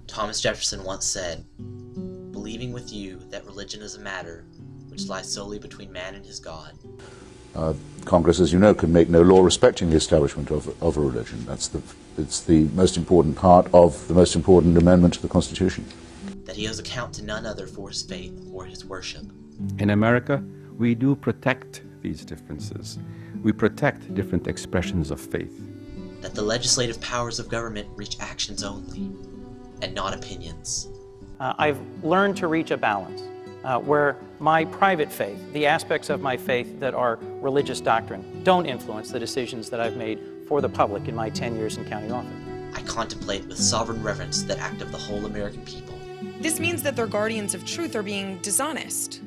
Thomas Jefferson once said, "Believing with you that religion is a matter which lies solely between man and his God." Congress, as you know, can make no law respecting the establishment of a religion. It's the most important part of the most important amendment to the Constitution. That he owes account to none other for his faith or his worship. In America, we do protect these differences. We protect different expressions of faith. That the legislative powers of government reach actions only, and not opinions. I've learned to reach a balance where my private faith, the aspects of my faith that are religious doctrine, don't influence the decisions that I've made for the public in my 10 years in county office. I contemplate with sovereign reverence the act of the whole American people. This means that their guardians of truth are being dishonest,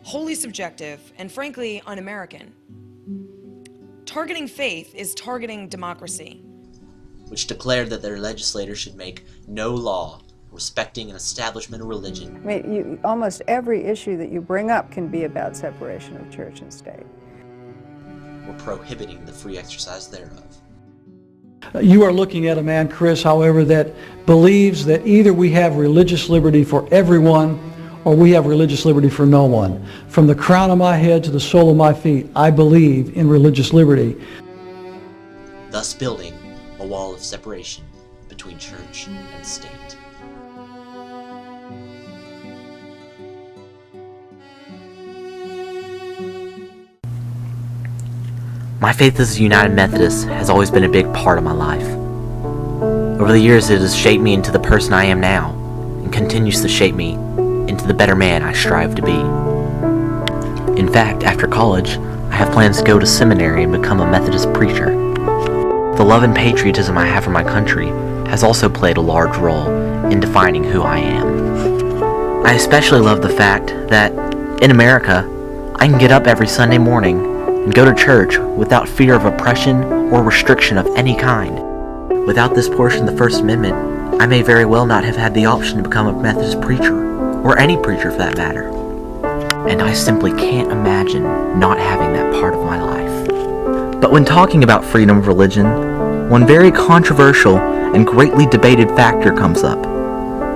wholly subjective, and frankly, un-American. Targeting faith is targeting democracy. Which declared that their legislators should make no law respecting an establishment of religion. I mean, almost every issue that you bring up can be about separation of church and state. Or prohibiting the free exercise thereof. You are looking at a man, Chris, however, that believes that either we have religious liberty for everyone or we have religious liberty for no one. From the crown of my head to the sole of my feet, I believe in religious liberty. Thus building a wall of separation between church and state. My faith as a United Methodist has always been a big part of my life. Over the years, it has shaped me into the person I am now, and continues to shape me into the better man I strive to be. In fact, after college, I have plans to go to seminary and become a Methodist preacher. The love and patriotism I have for my country has also played a large role in defining who I am. I especially love the fact that, in America, I can get up every Sunday morning and go to church without fear of oppression or restriction of any kind. Without this portion of the First Amendment, I may very well not have had the option to become a Methodist preacher, or any preacher for that matter. And I simply can't imagine not having that part of my life. But when talking about freedom of religion, one very controversial and greatly debated factor comes up: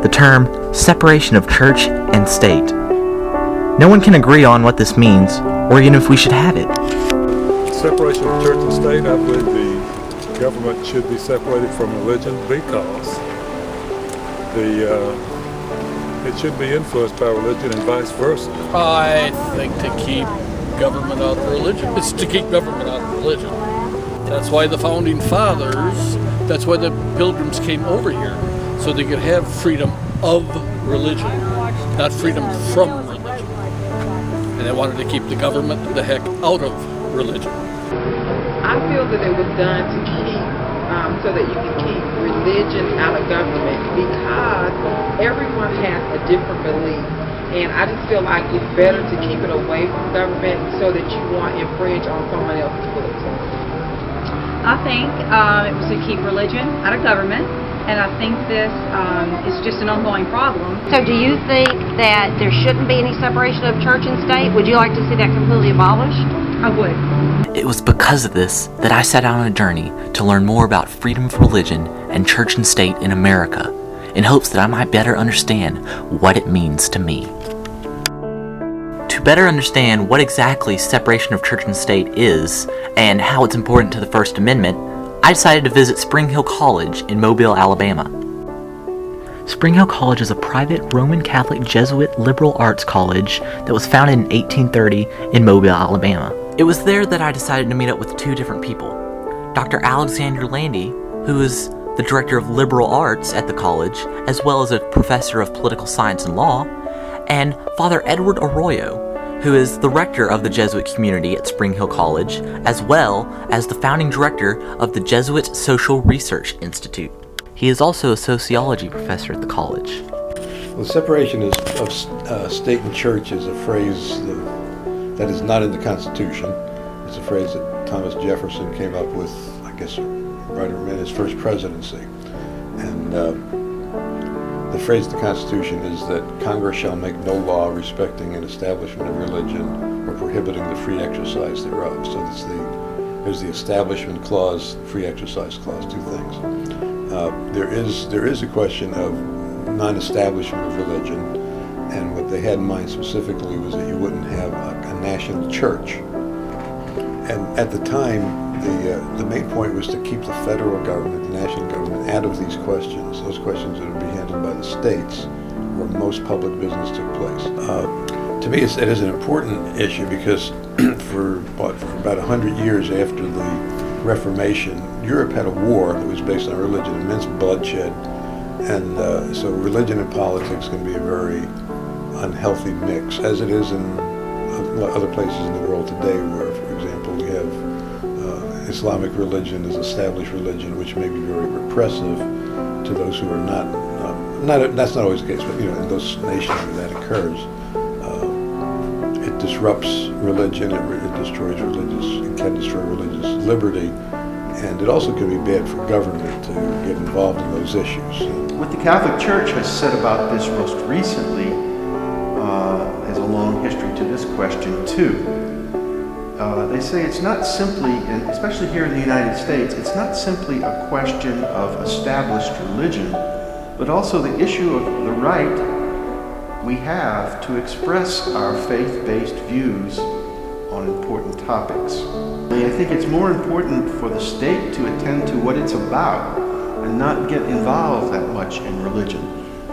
the term separation of church and state. No one can agree on what this means, or even if we should have it. Separation of church and state, I believe the government should be separated from religion because it should be influenced by religion and vice versa. I think to keep government out of religion is to keep government out of religion. That's why the founding fathers, that's why the pilgrims came over here, so they could have freedom of religion, not freedom from religion. And they wanted to keep the government the heck out of religion. I feel that it was done to keep, so that you can keep religion out of government, because everyone has a different belief. And I just feel like it's better to keep it away from government so that you won't infringe on someone else's beliefs. I think it was to keep religion out of government, and I think this is just an ongoing problem. So do you think that there shouldn't be any separation of church and state? Would you like to see that completely abolished? I would. It was because of this that I set out on a journey to learn more about freedom of religion and church and state in America, in hopes that I might better understand what it means to me. To better understand what exactly separation of church and state is, and how it's important to the First Amendment, I decided to visit Spring Hill College in Mobile, Alabama. Spring Hill College is a private Roman Catholic Jesuit liberal arts college that was founded in 1830 in Mobile, Alabama. It was there that I decided to meet up with two different people: Dr. Alexander Landy, who is the director of liberal arts at the college, as well as a professor of political science and law, and Father Edward Arroyo, who is the rector of the Jesuit community at Spring Hill College, as well as the founding director of the Jesuit Social Research Institute. He is also a sociology professor at the college. Well, separation of state and church is a phrase that is not in the Constitution. It's a phrase that Thomas Jefferson came up with, I guess, right around his first presidency. And the phrase of the Constitution is that Congress shall make no law respecting an establishment of religion or prohibiting the free exercise thereof. So there's the Establishment Clause, Free Exercise Clause, two things. There is a question of non-establishment of religion, and what they had in mind specifically was that you wouldn't have a national church. And at the time, the main point was to keep the federal government, the national government, out of these questions. Those questions would be handled by the states, where most public business took place. To me, it is an important issue because for about 100 years after the Reformation, Europe had a war that was based on religion, immense bloodshed, and so religion and politics can be a very unhealthy mix, as it is in other places in the world today, where, for example, we have Islamic religion is established religion, which may be very repressive to those who are not. That's not always the case, but in those nations where that occurs, it disrupts religion. It destroys it can destroy religious liberty, and it also can be bad for government to get involved in those issues. What the Catholic Church has said about this most recently has a long history to this question too. They say it's not simply, and especially here in the United States, it's not simply a question of established religion, but also the issue of the right we have to express our faith-based views on important topics. I think it's more important for the state to attend to what it's about and not get involved that much in religion.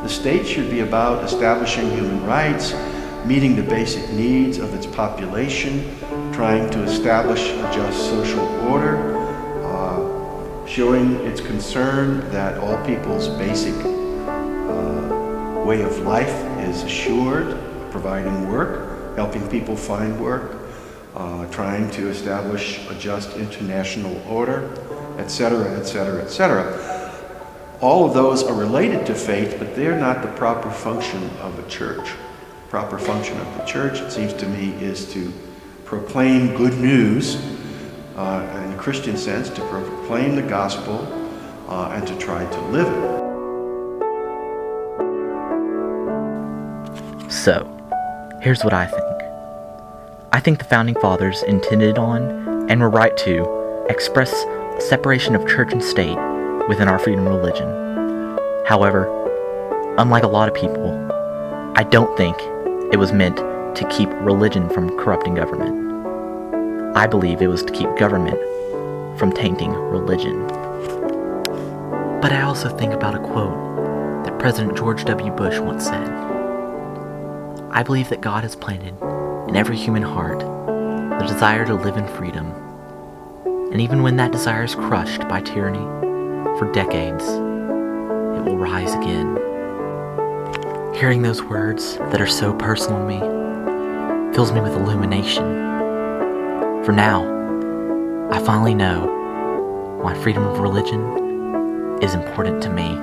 The state should be about establishing human rights, meeting the basic needs of its population, trying to establish a just social order, showing its concern that all people's basic way of life is assured, providing work, helping people find work, trying to establish a just international order, etc., etc., etc. All of those are related to faith, but they're not the proper function of a church. Proper function of the church, it seems to me, is to proclaim good news in a Christian sense, to proclaim the gospel and to try to live it. So, here's what I think. I think the Founding Fathers intended on, and were right to, express separation of church and state within our freedom of religion. However, unlike a lot of people, I don't think it was meant to keep religion from corrupting government. I believe it was to keep government from tainting religion. But I also think about a quote that President George W. Bush once said. I believe that God has planted in every human heart the desire to live in freedom, and even when that desire is crushed by tyranny for decades, it will rise again. Hearing those words that are so personal to me fills me with illumination. For now, I finally know why freedom of religion is important to me.